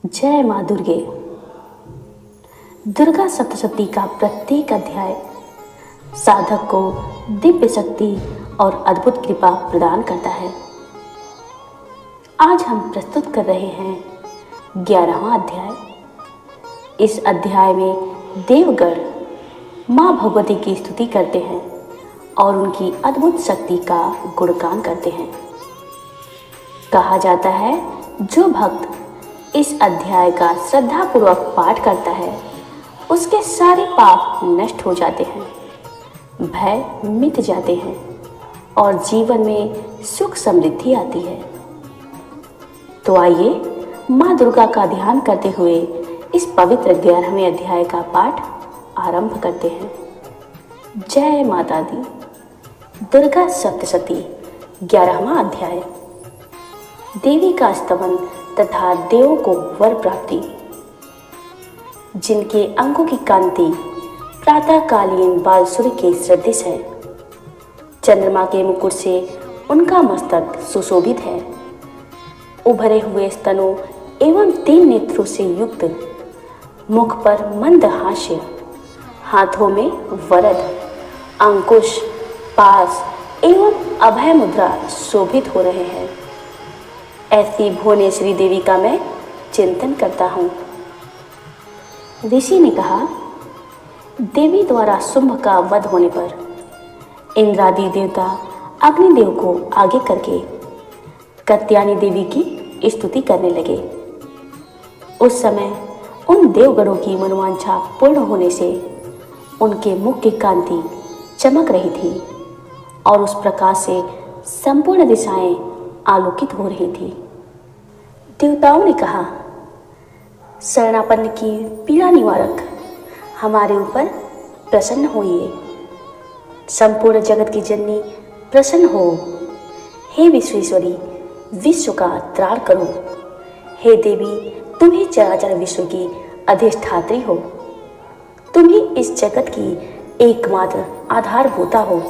जय माँ दुर्गे। दुर्गा सप्तशती का प्रत्येक अध्याय साधक को दिव्य शक्ति और अद्भुत कृपा प्रदान करता है। आज हम प्रस्तुत कर रहे हैं 11वां अध्याय। इस अध्याय में देवगण माँ भगवती की स्तुति करते हैं और उनकी अद्भुत शक्ति का गुणगान करते हैं। कहा जाता है जो भक्त इस अध्याय का श्रद्धापूर्वक पाठ करता है उसके सारे पाप नष्ट हो जाते हैं, भय मिट जाते हैं और जीवन में सुख समृद्धि आती है। तो आइए माँ दुर्गा का ध्यान करते हुए इस पवित्र 11वें अध्याय का पाठ आरंभ करते हैं। जय माता दी। दुर्गा सप्तशती 11वां अध्याय। देवी का स्तवन तथा देवों को वर प्राप्ति। जिनके अंगों की कांति प्रातःकालीन बाल सूर्य के सदृश है, चंद्रमा के मुकुट से उनका मस्तक सुशोभित है। उभरे हुए स्तनों एवं 3 नेत्रों से युक्त, मुख पर मंद हास्य, हाथों में वरद, अंकुश, पास एवं अभय मुद्रा शोभित हो रहे हैं। ऐसी भुवनेश्वरी देवी का मैं चिंतन करता हूँ। ऋषि ने कहा, देवी द्वारा शुंभ का वध होने पर इंद्रादि देवता अग्निदेव को आगे करके कात्यायनी देवी की स्तुति करने लगे। उस समय उन देवगणों की मनोवांछा पूर्ण होने से उनके मुख की कांति चमक रही थी और उस प्रकाश से संपूर्ण दिशाएं आलोकित हो रही थी। देवताओं ने कहा, शरणापन्न की पीड़ा निवारक हमारे ऊपर प्रसन्न होइए। संपूर्ण जगत की जननी प्रसन्न हो। हे विश्वेश्वरी, विश्व का त्राण करो। हे देवी, तुम ही चराचर विश्व की अधिष्ठात्री हो। तुम ही इस जगत की एकमात्र आधारभूता हो,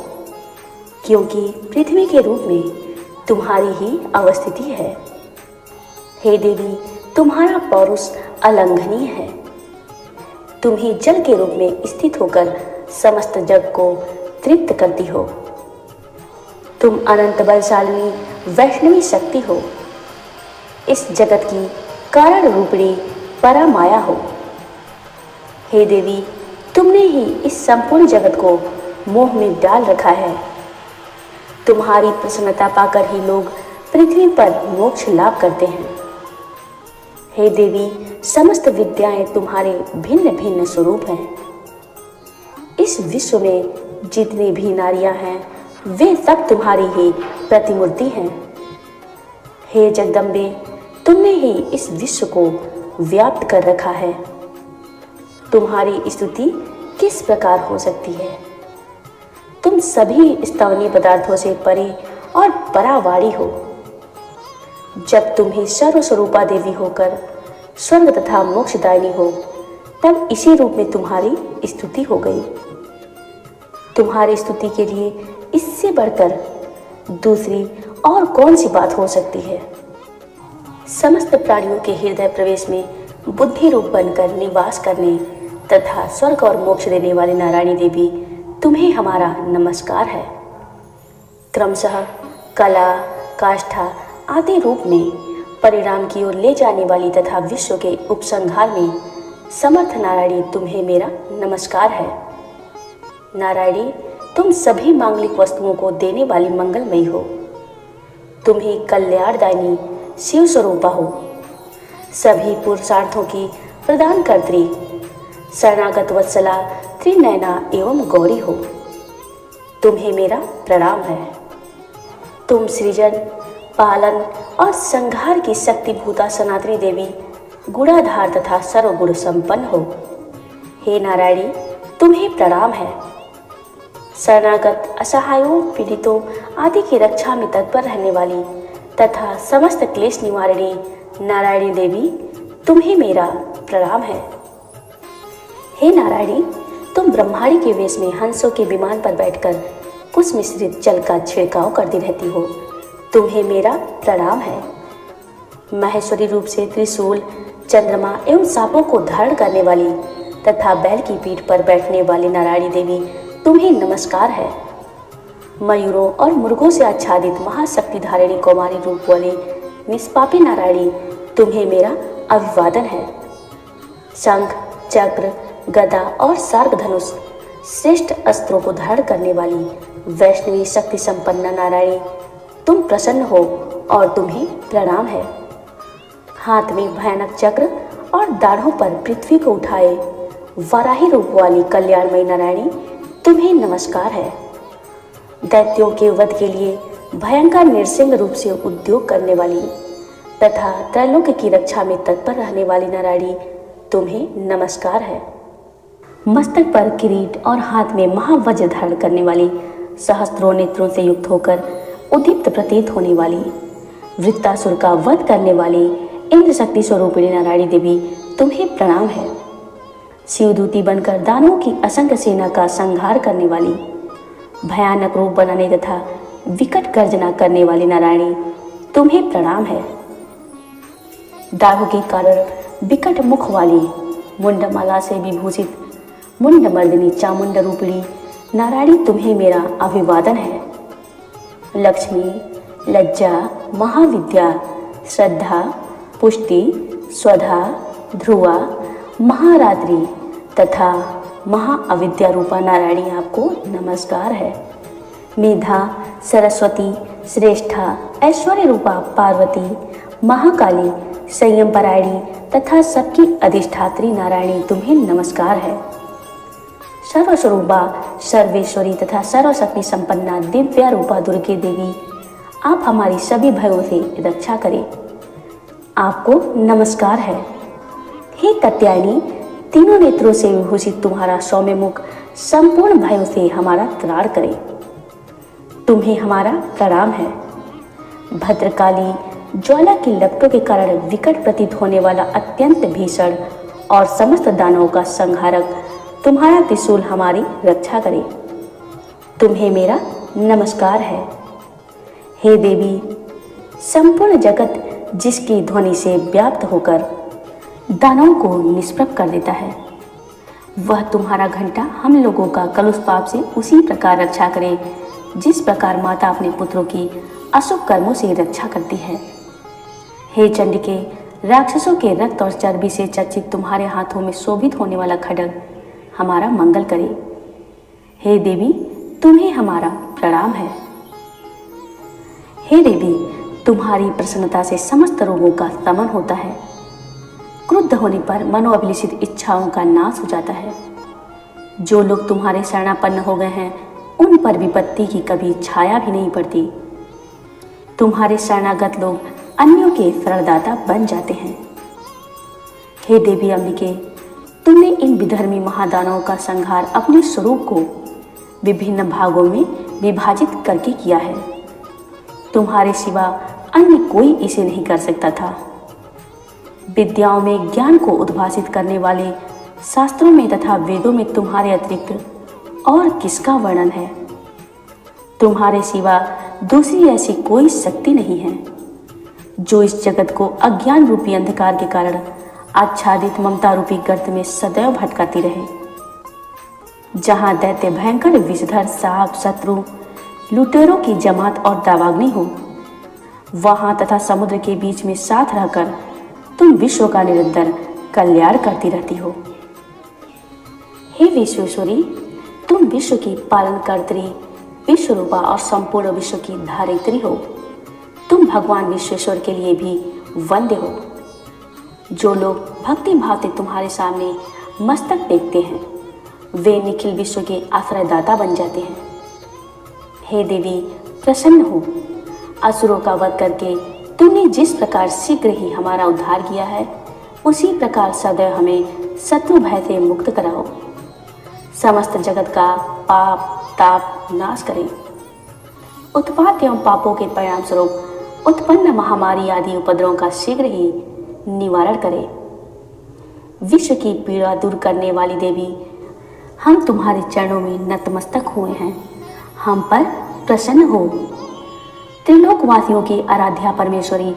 क्योंकि पृथ्वी के रूप में तुम्हारी ही अवस्थिति है। हे देवी, तुम्हारा पौरुष अलंघनीय है। तुम ही जल के रूप में स्थित होकर समस्त जग को तृप्त करती हो। तुम अनंत बलशालिनी वैष्णवी शक्ति हो। इस जगत की कारण रूपिणी परामाया हो। हे देवी, तुमने ही इस संपूर्ण जगत को मोह में डाल रखा है। तुम्हारी प्रसन्नता पाकर ही लोग पृथ्वी पर मोक्ष लाभ करते हैं। हे देवी, समस्त विद्याएं तुम्हारे भिन्न भिन्न स्वरूप हैं। इस विश्व में जितनी भी नारियां हैं वे सब तुम्हारी ही प्रतिमूर्ति हैं। हे जगदम्बे, तुमने ही इस विश्व को व्याप्त कर रखा है। तुम्हारी स्तुति किस प्रकार हो सकती है? तुम सभी स्तवनीय पदार्थों से परे और परावाड़ी हो। जब तुम ही सर्वस्वरूपा देवी होकर स्वर्ग तथा मोक्षदायिनी हो, तब इसी रूप में तुम्हारी स्तुति हो गई। तुम्हारी स्तुति के लिए इससे बढ़कर दूसरी और कौन सी बात हो सकती है? समस्त प्राणियों के हृदय प्रवेश में बुद्धि रूप बनकर निवास करने तथा स्वर्ग और मोक्ष देने वाली नारायणी देवी, तुम्हें हमारा नमस्कार है। क्रमशः कला, काष्ठा आदि रूप में परिणाम की ओर ले जाने वाली तथा विश्व के उपसंहार में समर्थ नारायणी, तुम्हें मेरा नमस्कार है। नारायणी, तुम सभी मांगलिक वस्तुओं को देने वाली मंगलमयी हो। तुम ही कल्याणदायिनी शिव स्वरूपा हो। सभी पुरुषार्थों की प्रदान कर्त्री, शरणागत वत्सला, त्रिनयना एवं गौरी हो। तुम्हें मेरा प्रणाम है। तुम सृजन, पालन और संहार की शक्तिभूता सनातनी देवी, गुणाधार तथा सर्वगुण संपन्न हो। हे नारायणी, तुम्हें प्रणाम है। शरणागत, असहायों, पीड़ितों आदि की रक्षा में तत्पर रहने वाली तथा समस्त क्लेश निवारिणी नारायणी देवी, तुम्हें मेरा प्रणाम है। हे नारायणी, तुम ब्रह्माणी के वेश में हंसों के विमान पर बैठकर कुछ मिश्रित जल का छिड़काव करती रहती हो। तुम्हें मेरा प्रणाम है। महेश्वरी रूप से त्रिशूल, चंद्रमा एवं सांपों को धारण करने वाली तथा बैल की पीठ पर बैठने वाली नारायणी देवी तुम्हें नमस्कार है। मयूरों और मुर्गों से आच्छादित महाशक्ति धारिणी कौमारी रूप वाली निष्पापी नारायणी तुम्हें मेरा अभिवादन है। शंख, चक्र, गदा और सार्क धनुष श्रेष्ठ अस्त्रों को धारण करने वाली वैष्णवी शक्ति संपन्न नारायणी तुम प्रसन्न हो और तुम्हें प्रणाम है। हाथ में भयानक चक्र और दाढ़ों पर पृथ्वी को उठाए वाराही रूप वाली कल्याणमयी नारायणी तुम्हें नमस्कार है। दैत्यों के वध के लिए भयंकर नृसिंह रूप से उद्योग करने वाली तथा त्रैलोक्य की रक्षा में तत्पर रहने वाली नारायणी तुम्हें नमस्कार है। मस्तक पर किरीट और हाथ में महावज्र धारण करने वाली सहस्त्रों नेत्रों से युक्त होकर उद्दीप्त प्रतीत होने वाली वृत्तासुर का वध करने वाली इंद्र शक्ति स्वरूपिणी नारायणी देवी तुम्हें प्रणाम है। शिवदूती बनकर दानवों की असंख्य सेना का संहार करने वाली भयानक रूप बनाने तथा विकट गर्जना करने वाली नारायणी तुम्हें प्रणाम है। दागों के कारण विकट मुख वाली मुंडमाला से विभूषित मुंडमर्दिनी चामुंड रूपिणी नारायणी तुम्हें मेरा अभिवादन है। लक्ष्मी, लज्जा, महाविद्या, श्रद्धा, पुष्टि, स्वधा, ध्रुवा, महारात्रि तथा महाअविद्या रूपा नारायणी आपको नमस्कार है। मेधा, सरस्वती, श्रेष्ठा, ऐश्वर्य रूपा पार्वती, महाकाली, संयम परायणी तथा सबकी अधिष्ठात्री नारायणी तुम्हें नमस्कार है। सर्वस्वरूपा, सर्वेश्वरी तथा सर्वशक्ति संपन्ना दिव्या रूपा दुर्गे देवी आप हमारी सभी भयों से रक्षा करें, आपको नमस्कार है। हे कात्यायनी, तीनों नेत्रों से विभूषित तुम्हारा सौम्य मुख संपूर्ण भयों से हमारा त्राण करे, तुम्हें हमारा प्रणाम है। भद्रकाली, ज्वाला की लपटों के कारण विकट प्रतीत होने वाला अत्यंत भीषण और समस्त दानवों का संहारक तुम्हारा त्रिशूल हमारी रक्षा करे, तुम्हें मेरा नमस्कार है। हे देवी, संपूर्ण जगत जिसकी ध्वनि से व्याप्त होकर दानवों को निष्प्रभ कर देता है, वह तुम्हारा घंटा हम लोगों का कलुष पाप से उसी प्रकार रक्षा करे जिस प्रकार माता अपने पुत्रों की अशुभ कर्मों से रक्षा करती है। हे चंडिके, राक्षसों के रक्त और चर्बी से चर्चित तुम्हारे हाथों में शोभित होने वाला खड्ग हमारा मंगल करे। हे देवी, तुम्हें हमारा प्रणाम है। हे देवी, तुम्हारी प्रसन्नता से समस्त रोगों का दमन होता है। क्रुद्ध होने पर मनोअभिलषित इच्छाओं का नाश हो जाता है। जो लोग तुम्हारे शरणापन्न हो गए हैं उन पर विपत्ति की कभी छाया भी नहीं पड़ती। तुम्हारे शरणागत लोग अन्यों के शरणदाता बन जाते हैं। हे देवी अंबिके, तुमने इन विधर्मी महादानवों का संहार अपने स्वरूप को विभिन्न भागों में विभाजित करके किया है। तुम्हारे सिवा अन्य कोई इसे नहीं कर सकता था। विद्याओं में ज्ञान को उद्भासित करने वाले शास्त्रों में तथा वेदों में तुम्हारे अतिरिक्त और किसका वर्णन है। तुम्हारे सिवा दूसरी ऐसी कोई शक्ति नहीं है जो इस जगत को अज्ञान रूपी अंधकार के कारण आच्छादित ममता रूपी गर्त में सदैव भटकाती रहे। जहां दैत्य भयंकर विषधर सांप, शत्रु, लुटेरों की जमात और दावाग्नि हो, वहां तथा समुद्र के बीच में साथ रहकर तुम विश्व का निरंतर कल्याण करती रहती हो। हे विश्वेश्वरी, तुम विश्व की पालनकर्त्री, विश्वरूपा और संपूर्ण विश्व की धारित्री हो। तुम भगवान विश्वेश्वर के लिए भी वंद्य हो। जो लोग भक्ति भाव से तुम्हारे सामने मस्तक टेकते हैं वे निखिल विश्व के आश्रयदाता बन जाते हैं। हे देवी, प्रसन्न हो। असुरों का वध करके तुमने जिस प्रकार शीघ्र ही हमारा उद्धार किया है उसी प्रकार सदैव हमें शत्रु भय से मुक्त कराओ। समस्त जगत का पाप ताप नाश करें। उत्पात एवं पापों के परिणाम स्वरूप उत्पन्न महामारी आदि उपद्रवों का शीघ्र ही निवारण करें। विश्व की पीड़ा दूर करने वाली देवी, हम तुम्हारे चरणों में नतमस्तक हुए हैं, हम पर प्रसन्न हो। त्रिलोकवासियों की आराध्या परमेश्वरी,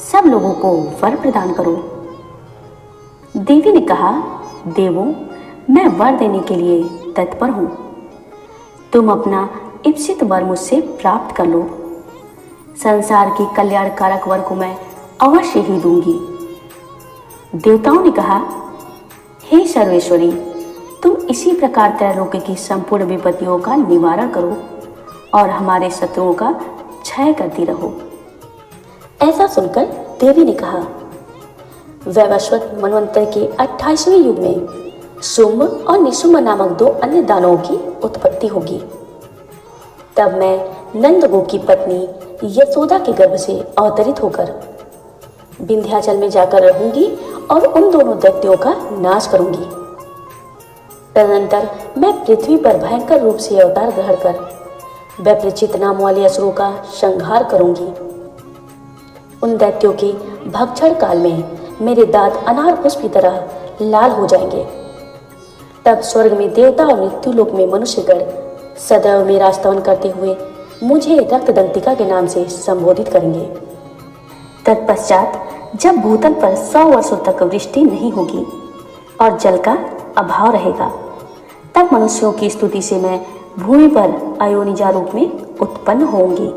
सब लोगों को वर प्रदान करो। देवी ने कहा, देवों, मैं वर देने के लिए तत्पर हूं। तुम अपना इप्सित वर मुझसे प्राप्त कर लो। संसार की कल्याणकारक वर को मैं अवश्य ही दूंगी। देवताओं ने कहा, हे सर्वेश्वरी, तुम इसी प्रकार त्रैलोक्य की संपूर्ण विपत्तियों का निवारण करो और हमारे शत्रुओं का क्षय करती रहो। ऐसा सुनकर देवी ने कहा, वैवस्वत मनवंतर के 28वें युग में शुंभ और निशुंभ नामक 2 अन्य दानवों की उत्पत्ति होगी। तब मैं नंदगो की पत्नी यशोदा के गर्भ से अवतरित होकर विंध्याचल में जाकर रहूंगी और उन दोनों दैत्यों का नाश करूंगी। तदनंतर मैं पृथ्वी पर भयंकर रूप से अवतार ग्रहण कर वैप्रचित नाम वाले असुरों का संहार करूंगी। उन दैत्यों के भक्षण काल में मेरे दांत अनार पुष्प की तरह लाल हो जाएंगे। तब स्वर्ग में देवता और मृत्युलोक में मनुष्यगण सदैव मेरा स्तवन करते हुए मुझे रक्तदंतिका के नाम से संबोधित करेंगे। तत्पश्चात जब भूतल पर 100 वर्षों तक वृष्टि नहीं होगी और जल का अभाव रहेगा, तब मनुष्यों की स्तुति से मैं भूमि पर अयोनिजा रूप में उत्पन्न होंगी।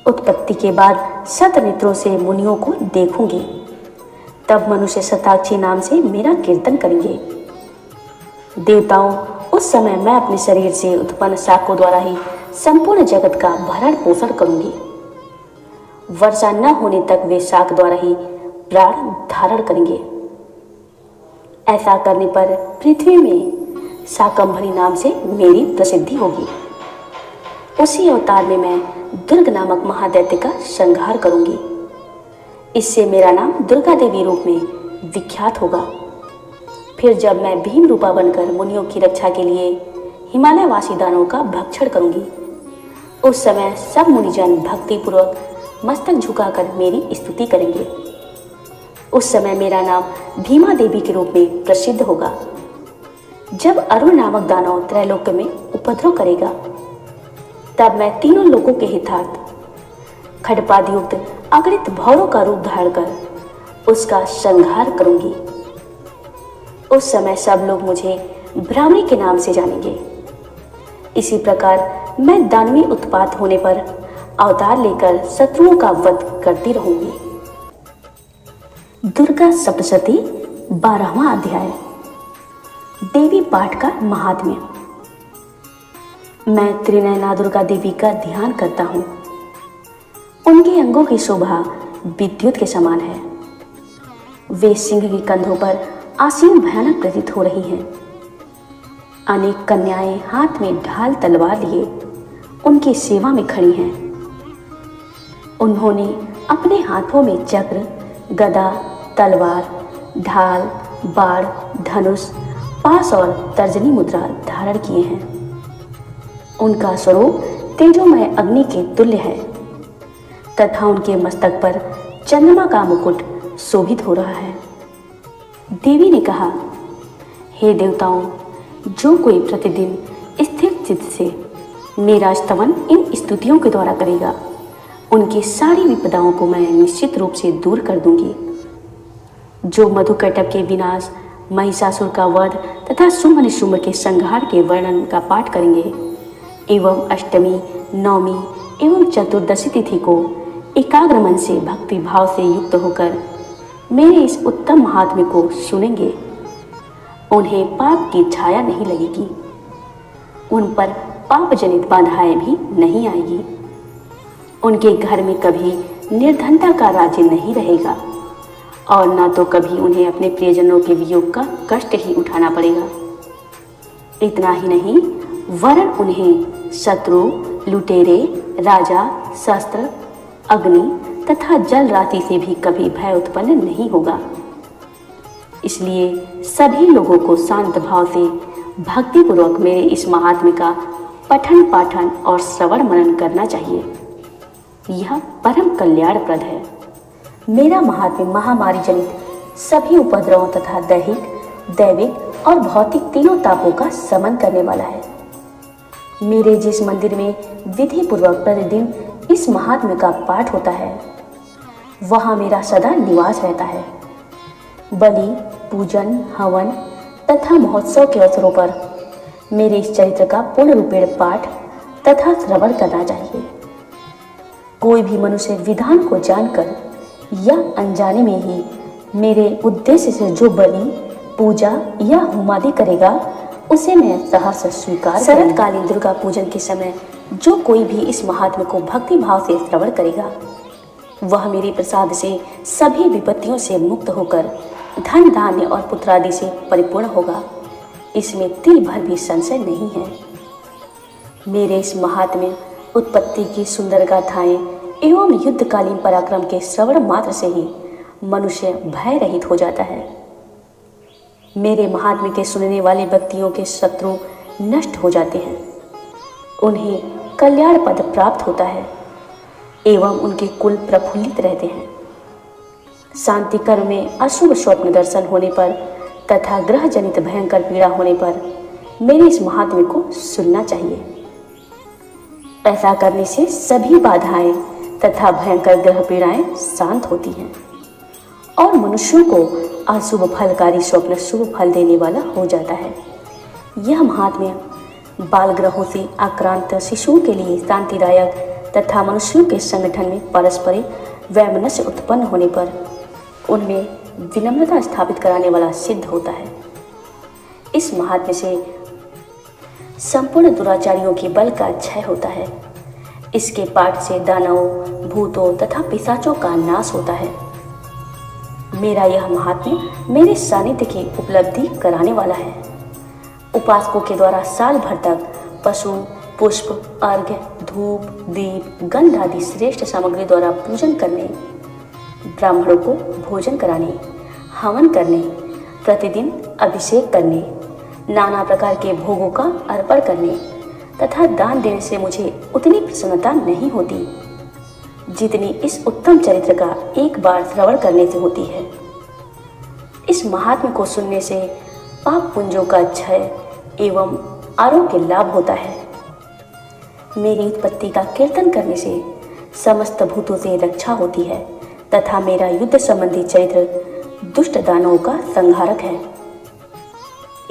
उत्पत्ति के बाद शतनेत्रों से मुनियों को देखूंगी। तब मनुष्य शताक्षी नाम से मेरा कीर्तन करेंगे। देवताओं, उस समय मैं अपने शरीर से उत्पन्न शाकों द्वारा ही संपूर्ण जगत का भरण पोषण करूंगी। वर्षा न होने तक वे शाक द्वारा ही प्राण धारण करेंगे। ऐसा करने पर पृथ्वी में शाकंभरी नाम से मेरी प्रसिद्धि होगी। उसी अवतार में मैं दुर्ग नामक महादैत्य का संहार करूंगी। इससे मेरा नाम दुर्गा देवी रूप में विख्यात होगा। फिर जब मैं भीम रूपा बनकर मुनियों की रक्षा के लिए हिमालयवासी दानवों का भक्षण करूंगी, उस समय सब मुनिजन भक्तिपूर्वक मस्तक झुकाकर मेरी स्तुति करेंगे। उस समय मेरा नाम भीमा देवी के रूप में प्रसिद्ध होगा। जब अरुण नामक दानव त्रैलोक्य में उपद्रव करेगा, तब मैं तीनों लोगों के हितार्थ खडपादयुक्त अगणित भौरों का रूप धारण कर उसका संहार करूंगी। उस समय सब लोग मुझे ब्राह्मणी के नाम से जानेंगे। इसी प्रकार मैं दानवी उत्पात होने पर अवतार लेकर शत्रुओं का वध करती रहूंगी। दुर्गा सप्तशती 12वां अध्याय। देवी पाठ का महात्म्य। मैं त्रिनयना दुर्गा देवी का ध्यान करता हूँ। उनके अंगों की शोभा विद्युत के समान है। वे सिंह के कंधों पर आसीन भयानक प्रतीत हो रही हैं। अनेक कन्याएं हाथ में ढाल तलवार लिए उनकी सेवा में खड़ी हैं। उन्होंने अपने हाथों में चक्र, गदा, तलवार, ढाल, बाण, धनुष, पास और तर्जनी मुद्रा धारण किए हैं। उनका स्वरूप तेजोमय अग्नि के तुल्य है तथा उनके मस्तक पर चंद्रमा का मुकुट शोभित हो रहा है। देवी ने कहा, हे देवताओं, जो कोई प्रतिदिन स्थिर चित्त से मेरा स्तवन इन स्तुतियों के द्वारा करेगा, उनकी सारी विपदाओं को मैं निश्चित रूप से दूर कर दूंगी। जो मधुकैटभ के विनाश, महिषासुर का वध तथा शुंभ निशुंभ के संहार के वर्णन का पाठ करेंगे एवं अष्टमी, नवमी एवं चतुर्दशी तिथि को एकाग्र मन से भक्ति भाव से युक्त होकर मेरे इस उत्तम महात्म्य को सुनेंगे, उन्हें पाप की छाया नहीं लगेगी। उन पर पाप जनित बाधाएं भी नहीं आएगी। उनके घर में कभी निर्धनता का राज्य नहीं रहेगा और ना तो कभी उन्हें अपने प्रियजनों के वियोग का कष्ट ही उठाना पड़ेगा। इतना ही नहीं, वरन उन्हें शत्रु, लुटेरे, राजा, शस्त्र, अग्नि तथा जल राशि से भी कभी भय उत्पन्न नहीं होगा। इसलिए सभी लोगों को शांत भाव से भक्तिपूर्वक मेरे इस महात्म्य का पठन पाठन और श्रवण मनन करना चाहिए। यह परम कल्याणप्रद है। मेरा महात्म्य महामारी जनित सभी उपद्रवों तथा दैहिक, दैविक और भौतिक तीनों तापों का शमन करने वाला है। मेरे जिस मंदिर में विधि पूर्वक प्रतिदिन इस महात्म्य का पाठ होता है, वहाँ मेरा सदा निवास रहता है। बलि, पूजन, हवन तथा महोत्सव के अवसरों पर मेरे इस चरित्र का पूर्ण रूपेण पाठ तथा श्रवण करना चाहिए। कोई भी मनुष्य विधान को जानकर या अनजाने में ही मेरे उद्देश्य से जो बलि, पूजा या होमादि करेगा उसे मैं सहर्ष स्वीकार। शरतकालीन दुर्गा पूजन के समय जो कोई भी इस महात्म्य को भक्ति भाव से श्रवण करेगा वह मेरे प्रसाद से सभी विपत्तियों से मुक्त होकर धन, धान्य और पुत्रादि से परिपूर्ण होगा। इसमें तिल भर भी संशय नहीं है। मेरे इस महात्म्य उत्पत्ति की सुंदर गाथाएं एवं युद्धकालीन पराक्रम के श्रवण मात्र से ही मनुष्य भय रहित हो जाता है। मेरे महात्म्य के सुनने वाले व्यक्तियों के शत्रु नष्ट हो जाते हैं, उन्हें कल्याण पद प्राप्त होता है एवं उनके कुल प्रफुल्लित रहते हैं। शांति कर्म में अशुभ स्वप्न दर्शन होने पर तथा ग्रह जनित भयंकर पीड़ा होने पर मेरे इस महात्म्य को सुनना चाहिए। ऐसा करने से सभी बाधाएं तथा भयंकर ग्रह पीड़ाएं शांत होती हैं और मनुष्यों को अशुभ फलकारी स्वप्न शुभ फल देने वाला हो जाता है। यह महात्म्य बाल ग्रहों से आक्रांत शिशुओं के लिए शांतिदायक तथा मनुष्यों के संगठन में परस्पर वैमनस्य उत्पन्न होने पर उनमें विनम्रता स्थापित कराने वाला सिद्ध होता है। इस महात्म्य से संपूर्ण दुराचारियों के बल का क्षय होता है। इसके पाठ से दानवों, भूतों तथा पिशाचों का नाश होता है। मेरा यह महात्म्य मेरे सानिध्य की उपलब्धि कराने वाला है। उपासकों के द्वारा साल भर तक पशु, पुष्प, अर्घ्य, धूप, दीप, गंध आदि श्रेष्ठ सामग्री द्वारा पूजन करने, ब्राह्मणों को भोजन कराने, हवन करने, प्रतिदिन अभिषेक करने, नाना प्रकार के भोगों का अर्पण करने तथा दान देने से मुझे उतनी प्रसन्नता नहीं होती जितनी इस उत्तम चरित्र का एक बार श्रवण करने से होती है। इस महात्म्य को सुनने से पाप पुंजों का क्षय एवं आरोग्य लाभ होता है। मेरी उत्पत्ति का कीर्तन करने से समस्त भूतों से रक्षा होती है तथा मेरा युद्ध संबंधी चरित्र दुष्ट दानवों का संहारक है।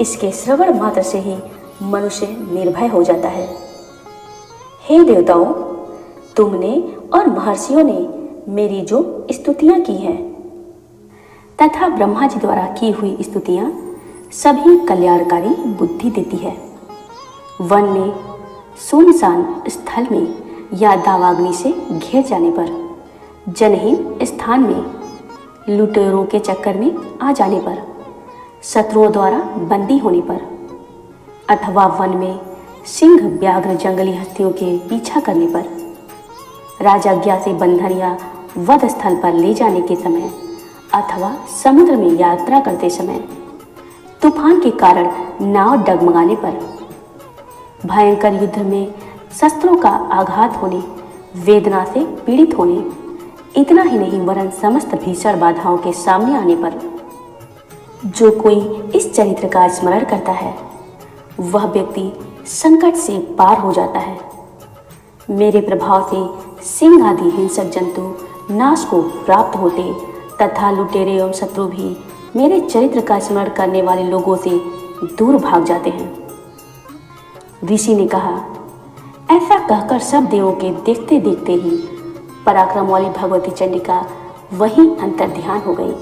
इसके श्रवण मात्र से ही मनुष्य निर्भय हो जाता है। हे देवताओं, तुमने और महर्षियों ने मेरी जो स्तुतियां की हैं तथा ब्रह्मा जी द्वारा की हुई स्तुतियां सभी कल्याणकारी बुद्धि देती है। वन में, सुनसान स्थल में या दावाग्नि से घिर जाने पर, जनहीन स्थान में लुटेरों के चक्कर में आ जाने पर, शत्रुओं द्वारा बंदी होने पर अथवा वन में सिंह, व्याघ्र, जंगली हस्तियों के पीछा करने पर, राजाज्ञा से बंधन या वध स्थल पर ले जाने के समय अथवा समुद्र में यात्रा करते समय, तूफान के कारण नाव डगमगाने पर, भयंकर युद्ध में शस्त्रों का आघात होने, वेदना से पीड़ित होने, इतना ही नहीं वरन समस्त भीषण बाधाओं के सामने आने पर जो कोई इस चरित्र का स्मरण करता है वह व्यक्ति संकट से पार हो जाता है। मेरे प्रभाव से सिंह आदि हिंसक जंतु नाश को प्राप्त होते तथा लुटेरे एवं शत्रु भी मेरे चरित्र का स्मरण करने वाले लोगों से दूर भाग जाते हैं। ऋषि ने कहा, ऐसा कहकर सब देवों के देखते देखते ही पराक्रम वाली भगवती चंडिका वहीं अंतर ध्यान हो गई।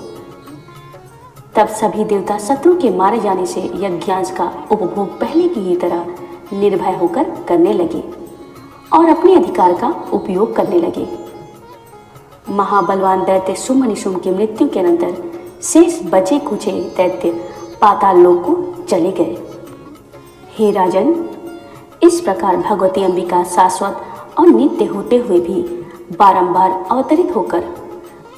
तब सभी देवता शत्रु के मारे जाने से यज्ञांश का उपभोग पहले की ही तरह निर्भय होकर करने लगे और अपने अधिकार का उपयोग करने लगे। महाबलवान दैत्य शुंभ निशुंभ की मृत्यु के अनंतर शेष बचे कुचे दैत्य पाताल लोक को चले गए। हे राजन, इस प्रकार भगवती अंबिका शाश्वत और नित्य होते हुए भी बारंबार अवतरित होकर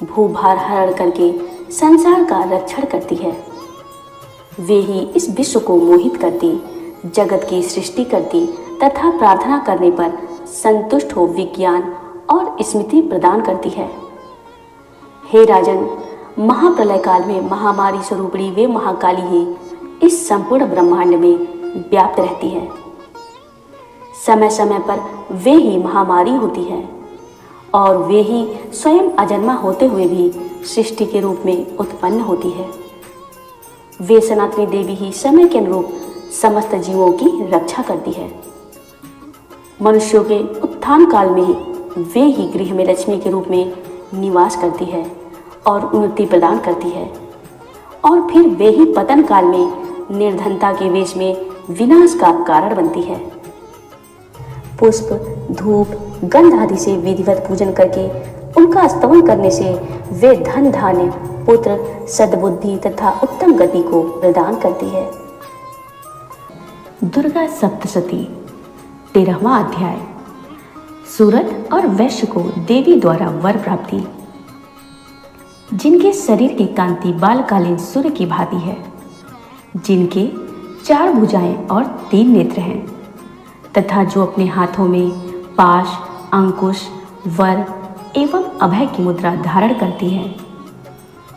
भूभार हरण करके संसार का रक्षण करती है। वे ही इस विश्व को मोहित करती, जगत की सृष्टि करती तथा प्रार्थना करने पर संतुष्ट हो विज्ञान और स्मृति प्रदान करती है। हे राजन, महाप्रलय काल में महामारी स्वरूपणी वे महाकाली ही इस संपूर्ण ब्रह्मांड में व्याप्त रहती है। समय समय पर वे ही महामारी होती है और वे ही स्वयं अजन्मा होते हुए भी सृष्टि के रूप में उत्पन्न होती है। वे सनातनी देवी ही समय के अनुरूप समस्त जीवों की रक्षा करती है। मनुष्यों के उत्थान काल में वे ही गृह में लक्ष्मी के रूप में निवास करती है और उन्नति प्रदान करती है, और फिर वे ही पतन काल में निर्धनता के वेश में विनाश का कारण बनती है। पुष्प, धूप, गंध आदि से विधिवत पूजन करके उनका स्तवन करने से वे धन, धान्य, पुत्र, सद्बुद्धि तथा उत्तम गति को प्रदान करती है। दुर्गा सप्तशती 13वां अध्याय। सूरत और वैश्य को देवी द्वारा वर प्राप्ति। जिनके शरीर की कांति बालकालीन सूर्य की भांति है, जिनके 4 भुजाएं और 3 नेत्र हैं, तथा जो अपने हाथों में पाश, अंकुश, वर एवं अभय की मुद्रा धारण करती है,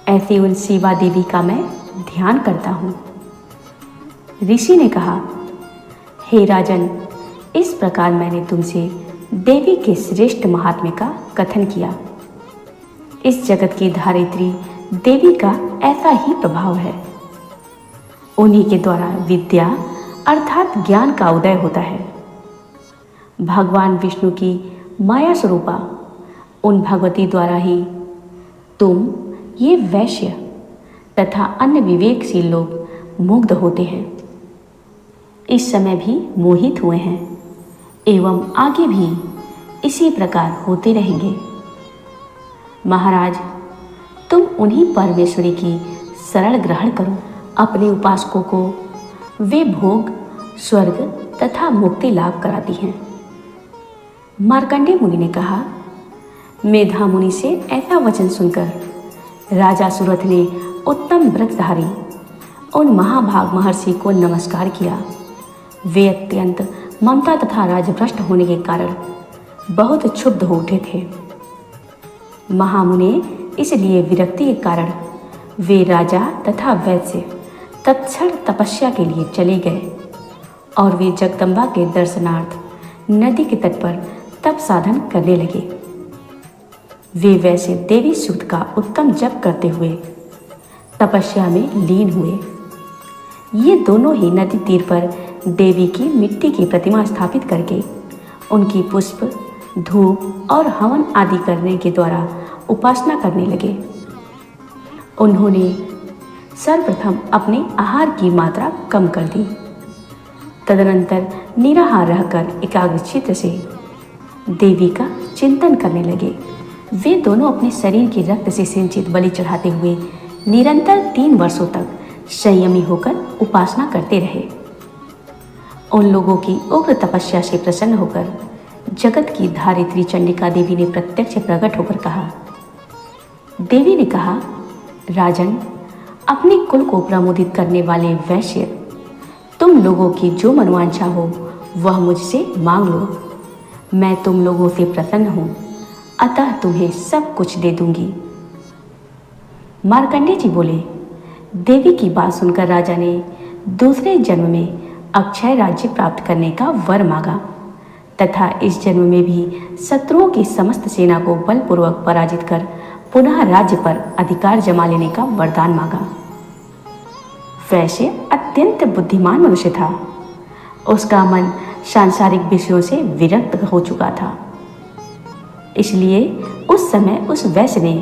ऐसी उन शिवा देवी का मैं ध्यान करता हूँ। ऋषि ने कहा, हे राजन, इस प्रकार मैंने तुमसे देवी के श्रेष्ठ महात्म्य का कथन किया। इस जगत की धारित्री देवी का ऐसा ही प्रभाव है। उन्हीं के द्वारा विद्या अर्थात ज्ञान का उदय होता है। भगवान विष्णु की माया स्वरूपा उन भगवती द्वारा ही तुम ये वैश्य तथा अन्य विवेकशील लोग मुग्ध होते हैं। इस समय भी मोहित हुए हैं एवं आगे भी इसी प्रकार होते रहेंगे। महाराज, तुम उन्हीं परमेश्वरी की शरण ग्रहण करो। अपने उपासकों को वे भोग, स्वर्ग तथा मुक्ति लाभ कराती हैं। मार्कंडेय मुनि ने कहा, मेधा मुनि से ऐसा वचन सुनकर राजा सूरथ ने उत्तम व्रतधारी उन महाभाग महर्षि को नमस्कार किया। वे अत्यंत ममता तथा राजभ्रष्ट होने के कारण बहुत क्षुब्ध हो उठे थे। महामुने इसलिए विरक्ति के कारण वे राजा तथा वैश्य तत्क्षण तपस्या के लिए चले गए और वे जगदम्बा के दर्शनार्थ नदी के तट पर तप साधन करने लगे। वे वैसे देवी सूक्त का उत्तम जप करते हुए तपस्या में लीन हुए। ये दोनों ही नदी तीर पर देवी की मिट्टी की प्रतिमा स्थापित करके उनकी पुष्प, धूप और हवन आदि करने के द्वारा उपासना करने लगे। उन्होंने सर्वप्रथम अपने आहार की मात्रा कम कर दी। तदनंतर निराहार रहकर एकाग्रचित्त से देवी का चिंतन करने लगे। वे दोनों अपने शरीर के रक्त से सिंचित बलि चढ़ाते हुए निरंतर 3 वर्षों तक संयमी होकर उपासना करते रहे। उन लोगों की उग्र तपस्या से प्रसन्न होकर जगत की धारित्री चंडिका देवी ने प्रत्यक्ष प्रकट होकर कहा। देवी ने कहा, राजन, अपने कुल को प्रमोदित करने वाले वैश्य, तुम लोगों की जो मनवांछा हो वह मुझसे मांग लो। मैं तुम लोगों से प्रसन्न हूँ, अतः तुम्हें सब कुछ दे दूंगी। मार्कंडेय जी बोले, देवी की बात सुनकर राजा ने दूसरे जन्म में अक्षय राज्य प्राप्त करने का वर मांगा तथा इस जन्म में भी शत्रुओं की समस्त सेना को बलपूर्वक पराजित कर पुनः राज्य पर अधिकार जमा लेने का वरदान मांगा। वैश्य अत्यंत बुद्धिमान मनुष्य था। उसका मन सांसारिक विषयों से विरक्त हो चुका था। इसलिए उस समय उस वैश्य ने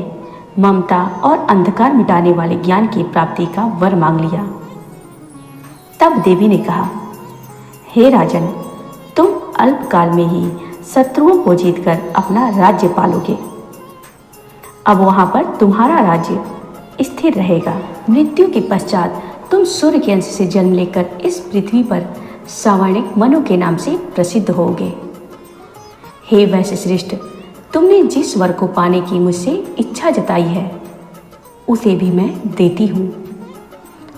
ममता और अंधकार मिटाने वाले ज्ञान की प्राप्ति का वर मांग लिया। तब देवी ने कहा, हे राजन, तुम अल्पकाल में ही शत्रुओं को जीतकर अपना राज्य पालोगे। अब वहां पर तुम्हारा राज्य स्थिर रहेगा। मृत्यु के पश्चात तुम सूर्य के अंश से जन्म लेकर इस पृथ्वी पर सावर्णिक मनु के नाम से प्रसिद्ध होगे। हे वैश्य श्रेष्ठ, तुमने जिस वर को पाने की मुझसे इच्छा जताई है उसे भी मैं देती हूँ।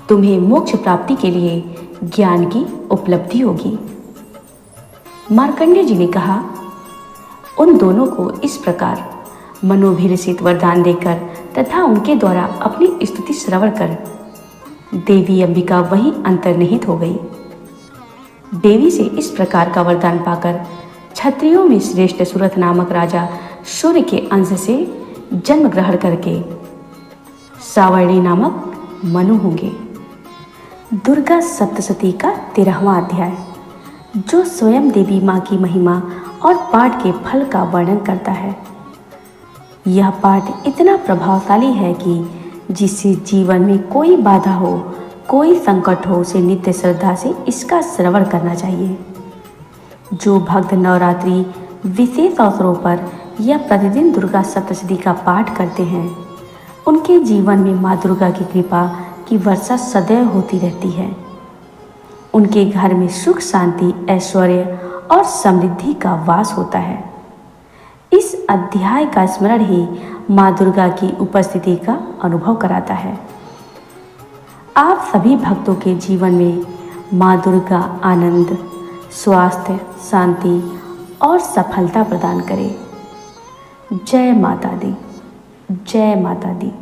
तुम्हें मोक्ष प्राप्ति के लिए ज्ञान की उपलब्धि होगी। मार्कंडेय जी ने कहा, उन दोनों को इस प्रकार मनोभिलषित वरदान देकर तथा उनके द्वारा अपनी स्तुति श्रवण कर देवी अंबिका वहीं अंतर्निहित हो गई। देवी से इस प्रकार का वरदान पाकर क्षत्रियों में श्रेष्ठ सूरथ नामक राजा सूर्य के अंश से जन्म ग्रहण करके सावर्णी नामक मनु होंगे। दुर्गा सप्तशती का 13वां अध्याय, जो स्वयं देवी माँ की महिमा और पाठ के फल का वर्णन करता है। यह पाठ इतना प्रभावशाली है कि जिससे जीवन में कोई बाधा हो, कोई संकट हो, उसे नित्य श्रद्धा से इसका श्रवण करना चाहिए। जो भक्त नवरात्रि विशेष अवसरों पर या प्रतिदिन दुर्गा सप्तशती का पाठ करते हैं, उनके जीवन में माँ दुर्गा की कृपा की वर्षा सदैव होती रहती है। उनके घर में सुख, शांति, ऐश्वर्य और समृद्धि का वास होता है। इस अध्याय का स्मरण ही माँ दुर्गा की उपस्थिति का अनुभव कराता है। आप सभी भक्तों के जीवन में माँ दुर्गा आनंद, स्वास्थ्य, शांति और सफलता प्रदान करे। जय माता दी, जय माता दी।